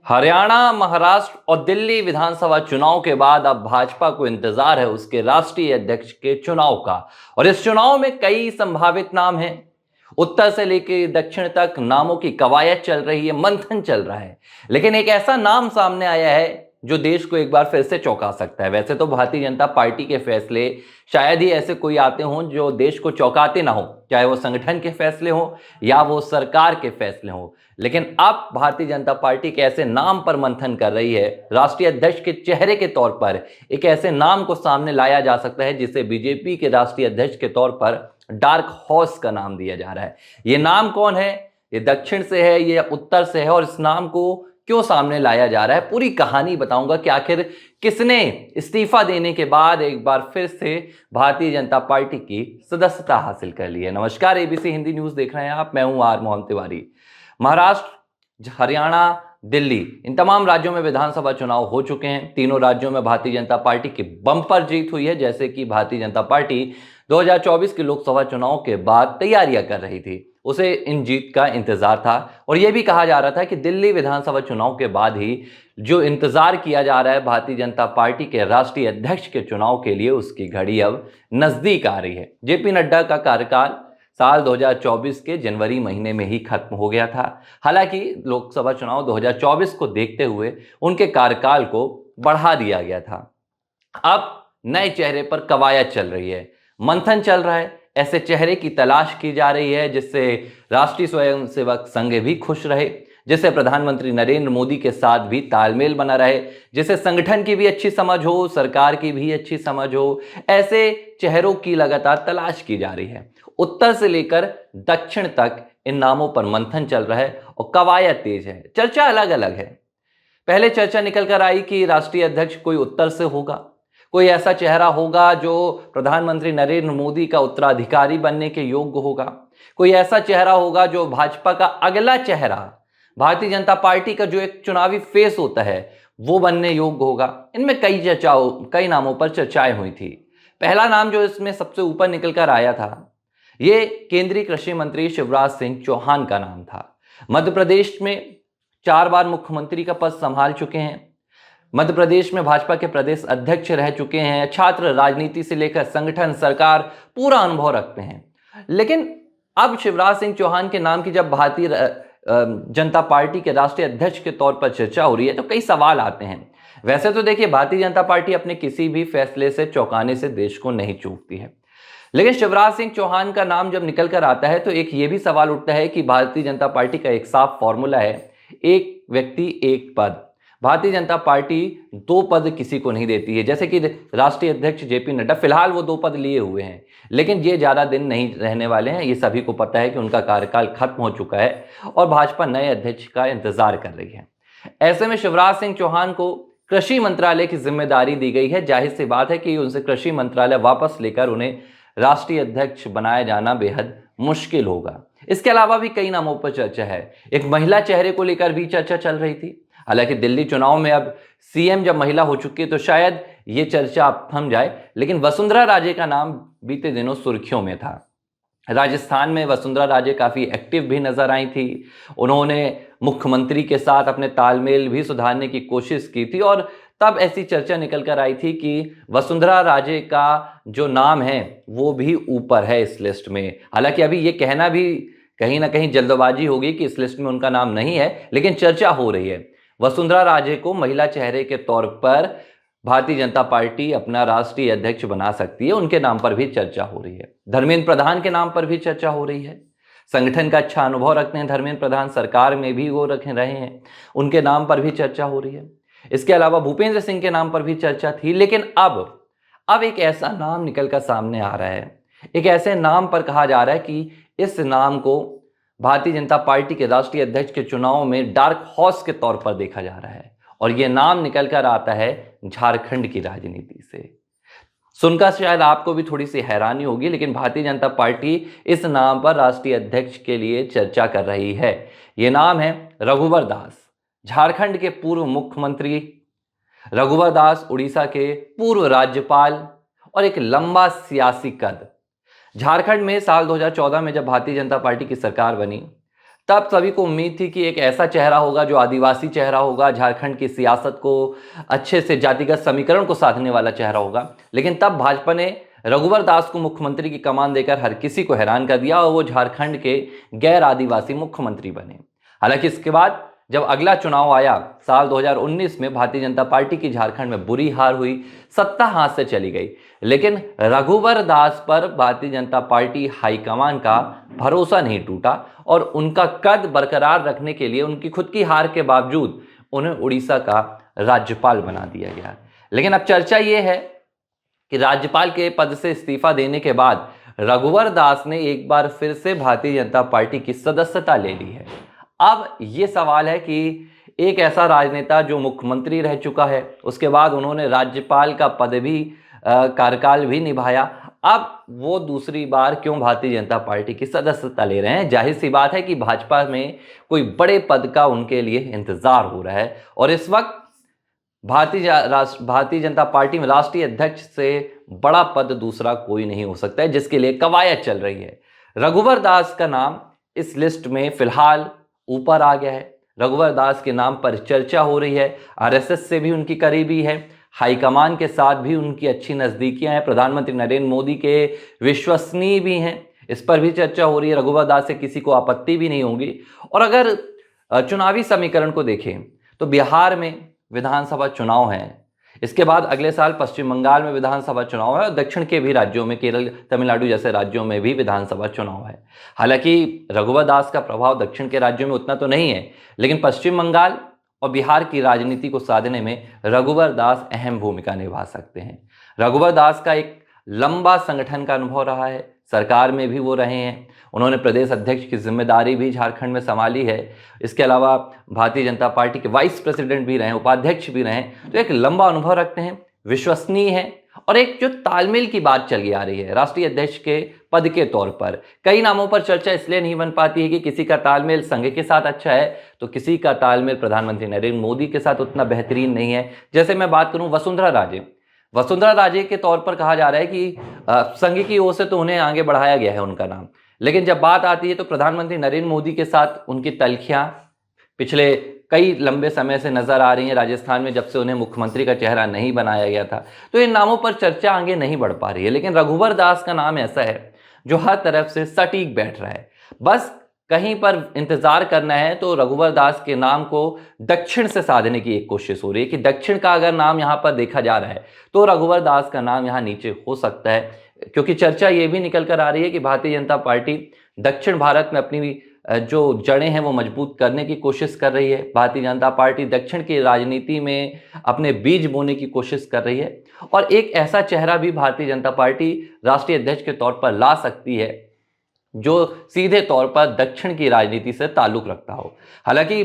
हरियाणा, महाराष्ट्र और दिल्ली विधानसभा चुनाव के बाद अब भाजपा को इंतजार है उसके राष्ट्रीय अध्यक्ष के चुनाव का। और इस चुनाव में कई संभावित नाम हैं। उत्तर से लेकर दक्षिण तक नामों की कवायद चल रही है, मंथन चल रहा है। लेकिन एक ऐसा नाम सामने आया है जो देश को एक बार फिर से चौंका सकता है। वैसे तो भारतीय जनता पार्टी के फैसले शायद ही ऐसे कोई आते हों जो देश को चौंकाते ना हो, चाहे वो संगठन के फैसले हो या वो सरकार के फैसले हो। लेकिन अब भारतीय जनता पार्टी के ऐसे नाम पर मंथन कर रही है, राष्ट्रीय अध्यक्ष के चेहरे के तौर पर एक ऐसे नाम को सामने लाया जा सकता है जिसे बीजेपी के राष्ट्रीय अध्यक्ष के तौर पर डार्क हॉर्स का नाम दिया जा रहा है। ये नाम कौन है? ये दक्षिण से है, ये उत्तर से है, और इस नाम को क्यों सामने लाया जा रहा है, पूरी कहानी बताऊंगा कि आखिर किसने इस्तीफा देने के बाद एक बार फिर से भारतीय जनता पार्टी की सदस्यता हासिल कर ली है। नमस्कार, एबीसी हिंदी न्यूज देख रहे हैं आप, मैं हूं आर मोहम्मद तिवारी। महाराष्ट्र, हरियाणा, दिल्ली, इन तमाम राज्यों में विधानसभा चुनाव हो चुके हैं। तीनों राज्यों में भारतीय जनता पार्टी की बम्पर जीत हुई है। जैसे कि भारतीय जनता पार्टी 2024 के लोकसभा चुनाव के बाद तैयारियां कर रही थी, उसे इन जीत का इंतजार था। और यह भी कहा जा रहा था कि दिल्ली विधानसभा चुनाव के बाद ही जो इंतजार किया जा रहा है भारतीय जनता पार्टी के राष्ट्रीय अध्यक्ष के चुनाव के लिए, उसकी घड़ी अब नजदीक आ रही है। जेपी नड्डा का कार्यकाल साल 2024 के जनवरी महीने में ही खत्म हो गया था। हालांकि लोकसभा चुनाव 2024 को देखते हुए उनके कार्यकाल को बढ़ा दिया गया था। अब नए चेहरे पर कवायद चल रही है, मंथन चल रहा है। ऐसे चेहरे की तलाश की जा रही है जिससे राष्ट्रीय स्वयंसेवक संघ भी खुश रहे, जिससे प्रधानमंत्री नरेंद्र मोदी के साथ भी तालमेल बना रहे, जिससे संगठन की भी अच्छी समझ हो, सरकार की भी अच्छी समझ हो। ऐसे चेहरों की लगातार तलाश की जा रही है। उत्तर से लेकर दक्षिण तक इन नामों पर मंथन चल रहा है और कवायद तेज है। चर्चा अलग अलग है। पहले चर्चा निकल कर आई कि राष्ट्रीय अध्यक्ष कोई उत्तर से होगा, कोई ऐसा चेहरा होगा जो प्रधानमंत्री नरेंद्र मोदी का उत्तराधिकारी बनने के योग्य होगा, कोई ऐसा चेहरा होगा जो भाजपा का अगला चेहरा, भारतीय जनता पार्टी का जो एक चुनावी फेस होता है, वो बनने योग्य होगा। इनमें कई नामों पर चर्चाएं हुई थी। पहला नाम जो इसमें सबसे ऊपर निकल कर आया था, ये केंद्रीय कृषि मंत्री शिवराज सिंह चौहान का नाम था। मध्य प्रदेश में 4 बार मुख्यमंत्री का पद संभाल चुके हैं। मध्य प्रदेश में भाजपा के प्रदेश अध्यक्ष रह चुके हैं। छात्र राजनीति से लेकर संगठन, सरकार, पूरा अनुभव रखते हैं। लेकिन अब शिवराज सिंह चौहान के नाम की जब भारतीय जनता पार्टी के राष्ट्रीय अध्यक्ष के तौर पर चर्चा हो रही है तो कई सवाल आते हैं। वैसे तो देखिए, भारतीय जनता पार्टी अपने किसी भी फैसले से चौंकाने से देश को नहीं चूकती है। लेकिन शिवराज सिंह चौहान का नाम जब निकल कर आता है तो एक ये भी सवाल उठता है कि भारतीय जनता पार्टी का एक साफ फॉर्मूला है, एक व्यक्ति एक पद। भारतीय जनता पार्टी 2 पद किसी को नहीं देती है। जैसे कि राष्ट्रीय अध्यक्ष जेपी नड्डा, फिलहाल वो 2 पद लिए हुए हैं, लेकिन ये ज़्यादा दिन नहीं रहने वाले हैं। ये सभी को पता है कि उनका कार्यकाल खत्म हो चुका है और भाजपा नए अध्यक्ष का इंतजार कर रही है। ऐसे में शिवराज सिंह चौहान को कृषि मंत्रालय की जिम्मेदारी दी गई है। जाहिर सी बात है कि उनसे कृषि मंत्रालय वापस लेकर उन्हें राष्ट्रीय अध्यक्ष बनाया जाना बेहद मुश्किल होगा। इसके अलावा भी कई नामों पर चर्चा है। एक महिला चेहरे को लेकर भी चर्चा चल रही थी। हालांकि दिल्ली चुनाव में अब सीएम जब महिला हो चुकी है तो शायद ये चर्चा अब थम जाए, लेकिन वसुंधरा राजे का नाम बीते दिनों सुर्खियों में था। राजस्थान में वसुंधरा राजे काफ़ी एक्टिव भी नजर आई थी। उन्होंने मुख्यमंत्री के साथ अपने तालमेल भी सुधारने की कोशिश की थी और तब ऐसी चर्चा निकल कर आई थी कि वसुंधरा राजे का जो नाम है वो भी ऊपर है इस लिस्ट में। हालांकि अभी ये कहना भी कहीं ना कहीं जल्दबाजी होगी कि इस लिस्ट में उनका नाम नहीं है, लेकिन चर्चा हो रही है। वसुंधरा राजे को महिला चेहरे के तौर पर भारतीय जनता पार्टी अपना राष्ट्रीय अध्यक्ष बना सकती है, उनके नाम पर भी चर्चा हो रही है। धर्मेंद्र प्रधान के नाम पर भी चर्चा हो रही है। संगठन का अच्छा अनुभव रखते हैं धर्मेंद्र प्रधान, सरकार में भी वो रखे रहे हैं, उनके नाम पर भी चर्चा हो रही है। इसके अलावा भूपेंद्र सिंह के नाम पर भी चर्चा थी। लेकिन अब एक ऐसा नाम निकल कर सामने आ रहा है, एक ऐसे नाम पर कहा जा रहा है कि इस नाम को भारतीय जनता पार्टी के राष्ट्रीय अध्यक्ष के चुनाव में डार्क हॉर्स के तौर पर देखा जा रहा है। और यह नाम निकल कर आता है झारखंड की राजनीति से। सुनकर शायद आपको भी थोड़ी सी हैरानी होगी, लेकिन भारतीय जनता पार्टी इस नाम पर राष्ट्रीय अध्यक्ष के लिए चर्चा कर रही है। यह नाम है रघुवर दास, झारखंड के पूर्व मुख्यमंत्री। रघुवर दास उड़ीसा के पूर्व राज्यपाल और एक लंबा सियासी कद। झारखंड में साल 2014 में जब भारतीय जनता पार्टी की सरकार बनी, तब सभी को उम्मीद थी कि एक ऐसा चेहरा होगा जो आदिवासी चेहरा होगा, झारखंड की सियासत को अच्छे से जातिगत समीकरण को साधने वाला चेहरा होगा। लेकिन तब भाजपा ने रघुवर दास को मुख्यमंत्री की कमान देकर हर किसी को हैरान कर दिया और वो झारखंड के गैर आदिवासी मुख्यमंत्री बने। हालांकि इसके बाद जब अगला चुनाव आया साल 2019 में, भारतीय जनता पार्टी की झारखंड में बुरी हार हुई, सत्ता हाथ से चली गई। लेकिन रघुवर दास पर भारतीय जनता पार्टी हाईकमान का भरोसा नहीं टूटा और उनका कद बरकरार रखने के लिए उनकी खुद की हार के बावजूद उन्हें उड़ीसा का राज्यपाल बना दिया गया। लेकिन अब चर्चा यह है कि राज्यपाल के पद से इस्तीफा देने के बाद रघुवर दास ने एक बार फिर से भारतीय जनता पार्टी की सदस्यता ले ली है। अब ये सवाल है कि एक ऐसा राजनेता जो मुख्यमंत्री रह चुका है, उसके बाद उन्होंने राज्यपाल का पद भी कार्यकाल भी निभाया, अब वो दूसरी बार क्यों भारतीय जनता पार्टी की सदस्यता ले रहे हैं? जाहिर सी बात है कि भाजपा में कोई बड़े पद का उनके लिए इंतजार हो रहा है और इस वक्त भारतीय जनता पार्टी में राष्ट्रीय अध्यक्ष से बड़ा पद दूसरा कोई नहीं हो सकता है, जिसके लिए कवायद चल रही है। रघुवर दास का नाम इस लिस्ट में फिलहाल ऊपर आ गया है। रघुवर दास के नाम पर चर्चा हो रही है, आरएसएस से भी उनकी करीबी है, हाईकमान के साथ भी उनकी अच्छी नज़दीकियां हैं, प्रधानमंत्री नरेंद्र मोदी के विश्वसनीय भी हैं, इस पर भी चर्चा हो रही है। रघुवर दास से किसी को आपत्ति भी नहीं होगी। और अगर चुनावी समीकरण को देखें तो बिहार में विधानसभा चुनाव है, इसके बाद अगले साल पश्चिम बंगाल में विधानसभा चुनाव है और दक्षिण के भी राज्यों में, केरल, तमिलनाडु जैसे राज्यों में भी विधानसभा चुनाव है। हालांकि रघुवर दास का प्रभाव दक्षिण के राज्यों में उतना तो नहीं है, लेकिन पश्चिम बंगाल और बिहार की राजनीति को साधने में रघुवर दास अहम भूमिका निभा सकते हैं। रघुवर दास का एक लंबा संगठन का अनुभव रहा है, सरकार में भी वो रहे हैं, उन्होंने प्रदेश अध्यक्ष की जिम्मेदारी भी झारखंड में संभाली है। इसके अलावा भारतीय जनता पार्टी के वाइस प्रेसिडेंट भी रहे, उपाध्यक्ष भी रहे, तो एक लंबा अनुभव रखते हैं, विश्वसनीय है। और एक जो तालमेल की बात चली आ रही है राष्ट्रीय अध्यक्ष के पद के तौर पर, कई नामों पर चर्चा इसलिए नहीं बन पाती है कि किसी का तालमेल संघ के साथ अच्छा है तो किसी का तालमेल प्रधानमंत्री नरेंद्र मोदी के साथ उतना बेहतरीन नहीं है। जैसे मैं बात करूं वसुंधरा राजे के तौर पर कहा जा रहा है कि संघ की ओर से तो उन्हें आगे बढ़ाया गया है उनका नाम, लेकिन जब बात आती है तो प्रधानमंत्री नरेंद्र मोदी के साथ उनकी तलखियां पिछले कई लंबे समय से नजर आ रही हैं। राजस्थान में जब से उन्हें मुख्यमंत्री का चेहरा नहीं बनाया गया था, तो इन नामों पर चर्चा आगे नहीं बढ़ पा रही है। लेकिन रघुवर दास का नाम ऐसा है जो हर तरफ से सटीक बैठ रहा है, बस कहीं पर इंतजार करना है तो रघुवर दास के नाम को दक्षिण से साधने की एक कोशिश हो रही है कि दक्षिण का अगर नाम यहां पर देखा जा रहा है तो रघुवर दास का नाम यहां नीचे हो सकता है, क्योंकि चर्चा ये भी निकल कर आ रही है कि भारतीय जनता पार्टी दक्षिण भारत में अपनी जो जड़ें हैं वो मजबूत करने की कोशिश कर रही है। भारतीय जनता पार्टी दक्षिण की राजनीति में अपने बीज बोने की कोशिश कर रही है और एक ऐसा चेहरा भी भारतीय जनता पार्टी राष्ट्रीय अध्यक्ष के तौर पर ला सकती है जो सीधे तौर पर दक्षिण की राजनीति से ताल्लुक रखता हो। हालांकि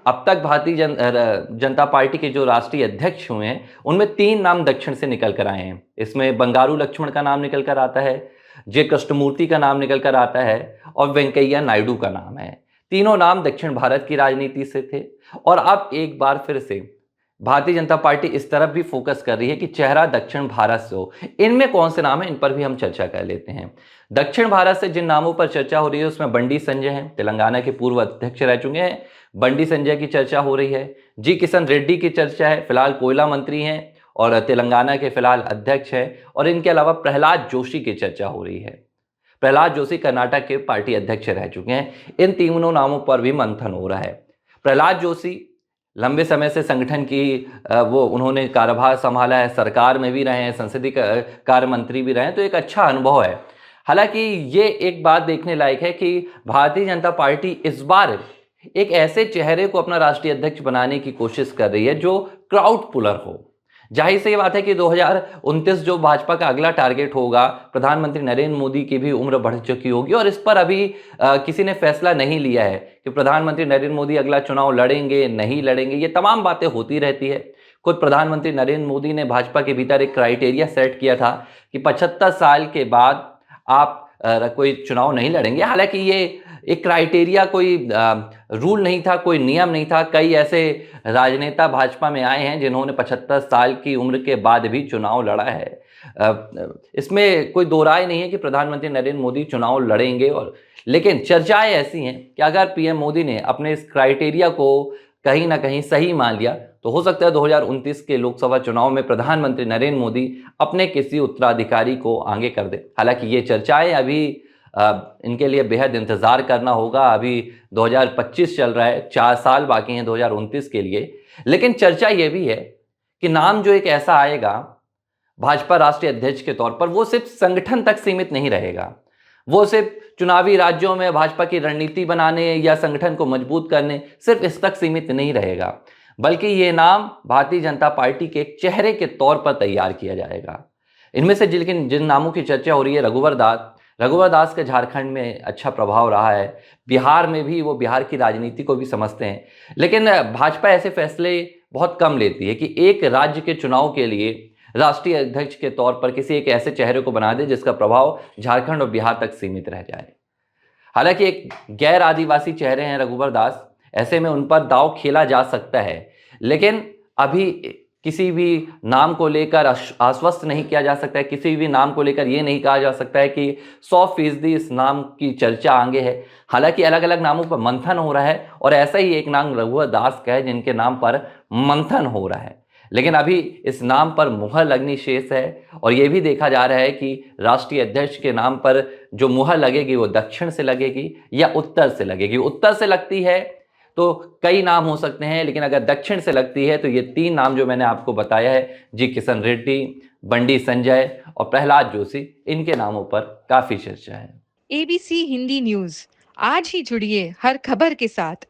अब तक भारतीय जनता पार्टी के जो राष्ट्रीय अध्यक्ष हुए हैं उनमें 3 नाम दक्षिण से निकल कर आए हैं। इसमें बंगारू लक्ष्मण का नाम निकल कर आता है, जे कृष्णमूर्ति का नाम निकल कर आता है और वेंकैया नायडू का नाम है। तीनों नाम दक्षिण भारत की राजनीति से थे और अब एक बार फिर से भारतीय जनता पार्टी इस तरफ भी फोकस कर रही है कि चेहरा दक्षिण भारत से हो। इनमें कौन से नाम है, इन पर भी हम चर्चा कर लेते हैं। दक्षिण भारत से जिन नामों पर चर्चा हो रही है उसमें बंडी संजय हैं, तेलंगाना के पूर्व अध्यक्ष रह चुके हैं, बंडी संजय की चर्चा हो रही है। जी किशन रेड्डी की चर्चा है, फिलहाल कोयला मंत्री हैं और तेलंगाना के फिलहाल अध्यक्ष हैं। और इनके अलावा प्रहलाद जोशी की चर्चा हो रही है। प्रहलाद जोशी कर्नाटक के पार्टी अध्यक्ष रह चुके हैं। इन तीनों नामों पर भी मंथन हो रहा है। प्रहलाद जोशी लंबे समय से संगठन की वो उन्होंने कार्यभार संभाला है, सरकार में भी रहे हैं, संसदीय कार्य मंत्री भी रहे हैं, तो एक अच्छा अनुभव है। हालांकि ये एक बात देखने लायक है कि भारतीय जनता पार्टी इस बार एक ऐसे चेहरे को अपना राष्ट्रीय अध्यक्ष बनाने की कोशिश कर रही है जो क्राउड पुलर हो। जाहिर सी बात है कि 2029 जो भाजपा का अगला टारगेट होगा, प्रधानमंत्री नरेंद्र मोदी की भी उम्र बढ़ चुकी होगी और इस पर अभी किसी ने फैसला नहीं लिया है कि प्रधानमंत्री नरेंद्र मोदी अगला चुनाव लड़ेंगे नहीं लड़ेंगे। ये तमाम बातें होती रहती है। खुद प्रधानमंत्री नरेंद्र मोदी ने भाजपा के भीतर एक क्राइटेरिया सेट किया था कि 75 साल के बाद आप कोई चुनाव नहीं लड़ेंगे। हालांकि ये एक क्राइटेरिया, कोई रूल नहीं था, कोई नियम नहीं था। कई ऐसे राजनेता भाजपा में आए हैं जिन्होंने 75 साल की उम्र के बाद भी चुनाव लड़ा है। इसमें कोई दो राय नहीं है कि प्रधानमंत्री नरेंद्र मोदी चुनाव लड़ेंगे। और लेकिन चर्चाएं ऐसी हैं कि अगर पीएम मोदी ने अपने इस क्राइटेरिया को कहीं ना कहीं सही मान लिया तो हो सकता है 2029 के लोकसभा चुनाव में प्रधानमंत्री नरेंद्र मोदी अपने किसी उत्तराधिकारी को आगे कर दे। हालांकि ये चर्चाएं अभी इनके लिए बेहद इंतजार करना होगा। अभी 2025 चल रहा है, 4 साल बाकी हैं 2029 के लिए। लेकिन चर्चा ये भी है कि नाम जो एक ऐसा आएगा भाजपा राष्ट्रीय अध्यक्ष के तौर पर, वो सिर्फ संगठन तक सीमित नहीं रहेगा। वो सिर्फ चुनावी राज्यों में भाजपा की रणनीति बनाने या संगठन को मजबूत करने सिर्फ इस तक सीमित नहीं रहेगा, बल्कि ये नाम भारतीय जनता पार्टी के एक चेहरे के तौर पर तैयार किया जाएगा। इनमें से जिन नामों की चर्चा हो रही है, रघुवर दास का झारखंड में अच्छा प्रभाव रहा है। बिहार में भी वो बिहार की राजनीति को भी समझते हैं। लेकिन भाजपा ऐसे फैसले बहुत कम लेती है कि एक राज्य के चुनाव के लिए राष्ट्रीय अध्यक्ष के तौर पर किसी एक ऐसे चेहरे को बना दे जिसका प्रभाव झारखंड और बिहार तक सीमित रह जाए। हालांकि एक गैर आदिवासी चेहरे हैं रघुवर दास, ऐसे में उन पर दांव खेला जा सकता है। लेकिन अभी किसी भी नाम को लेकर आश्वस्त नहीं किया जा सकता है। किसी भी नाम को लेकर ये नहीं कहा जा सकता है कि 100% इस नाम की चर्चा आगे है। हालांकि अलग अलग नामों पर मंथन हो रहा है और ऐसा ही एक नाम रघुवर दास का है जिनके नाम पर मंथन हो रहा है। लेकिन अभी इस नाम पर मुहर लगनी शेष है और ये भी देखा जा रहा है कि राष्ट्रीय अध्यक्ष के नाम पर जो मुहर लगेगी वो दक्षिण से लगेगी या उत्तर से लगेगी। उत्तर से लगती है तो कई नाम हो सकते हैं, लेकिन अगर दक्षिण से लगती है तो ये 3 नाम जो मैंने आपको बताया है, जी किशन रेड्डी, बंडी संजय और प्रहलाद जोशी, इनके नामों पर काफी चर्चा है। एबीसी हिंदी न्यूज, आज ही जुड़िए हर खबर के साथ।